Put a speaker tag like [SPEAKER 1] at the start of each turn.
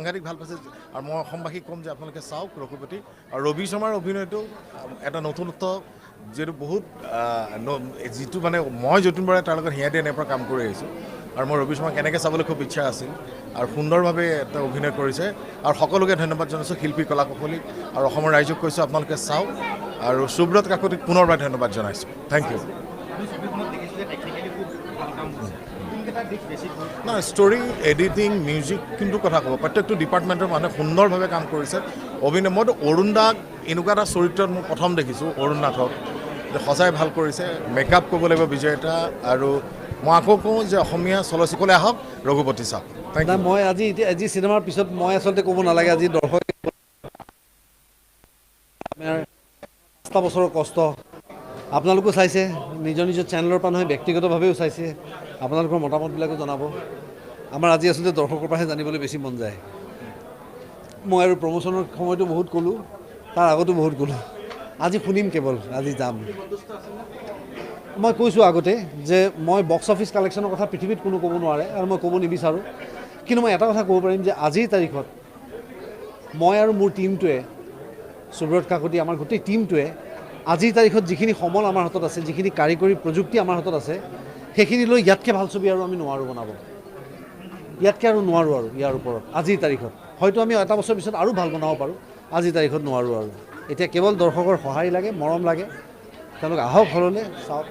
[SPEAKER 1] সাংঘাতিক ভাল পাইছে আৰু মই অসমবাসীক ক'ম যে আপোনালোকে চাওক ৰঘুপতি আৰু ৰবি শৰ্মাৰ অভিনয়টো এটা নতুনত্ব যিহেতু বহুত যিটো মানে মই যতীন বৰাই তাৰ লগত হিয়া দিয়া এনেকুৱা কাম কৰি আহিছোঁ আৰু মই ৰবি শৰ্মাক কেনেকৈ চাবলৈ খুব ইচ্ছা আছিল আৰু সুন্দৰভাৱে এটা অভিনয় কৰিছে আৰু সকলোকে ধন্যবাদ জনাইছোঁ শিল্পী কলা কুশলীক আৰু অসমৰ ৰাইজক কৈছোঁ আপোনালোকে চাওক আৰু সুব্ৰত কাকতিক পুনৰবাৰ ধন্যবাদ জনাইছোঁ থেংক ইউ না ষ্টৰি এডিটিং মিউজিক কিন্তু কথা ক'ব প্ৰত্যেকটো ডিপাৰ্টমেণ্টৰ মানুহে সুন্দৰভাৱে কাম কৰিছে অভিনয় মইতো অৰুণ দাক এনেকুৱা এটা চৰিত্ৰত মই প্ৰথম দেখিছোঁ অৰুণ নাথক যে সঁচাই ভাল কৰিছে মেকআপ ক'ব লাগিব বিজয়তা আৰু মই আকৌ কওঁ যে অসমীয়া চলচ্চিত্ৰলৈ আহক ৰঘুপতি চাওক
[SPEAKER 2] মই আজি চিনেমাৰ পিছত মই আচলতে ক'ব নালাগে আজি দৰ্শক 5টা বছৰৰ কষ্ট আপোনালোকো চাইছে নিজৰ নিজৰ চেনেলৰ পৰা নহয় ব্যক্তিগতভাৱেও চাইছে আপোনালোকৰ মতামতবিলাকো জনাব আমাৰ আজি আচলতে দৰ্শকৰ পৰাহে জানিবলৈ বেছি মন যায় মই আৰু প্ৰমোশ্যনৰ সময়তো বহুত ক'লোঁ তাৰ আগতো বহুত ক'লোঁ আজি শুনিম কেৱল আজি যাম মই কৈছোঁ আগতে যে মই বক্স অফিচ কালেকশ্যনৰ কথা পৃথিৱীত কোনো ক'ব নোৱাৰে আৰু মই ক'ব নিবিচাৰোঁ কিন্তু মই এটা কথা ক'ব পাৰিম যে আজিৰ তাৰিখত মই আৰু মোৰ টীমটোৱে সুব্ৰত কাকতি আমাৰ গোটেই টীমটোৱে আজিৰ তাৰিখত যিখিনি সমল আমাৰ হাতত আছে যিখিনি কাৰিকৰী প্ৰযুক্তি আমাৰ হাতত আছে সেইখিনি লৈ ইয়াতকৈ ভাল ছবি আৰু আমি নোৱাৰোঁ বনাব ইয়াতকৈ আৰু নোৱাৰোঁ আৰু ইয়াৰ ওপৰত আজিৰ তাৰিখত হয়তো আমি এটা বছৰ পিছত আৰু ভাল বনাব পাৰোঁ আজিৰ তাৰিখত নোৱাৰোঁ আৰু এতিয়া কেৱল দৰ্শকৰ সহায় লাগে মৰম লাগে তেওঁলোক আহক হললৈ চাওক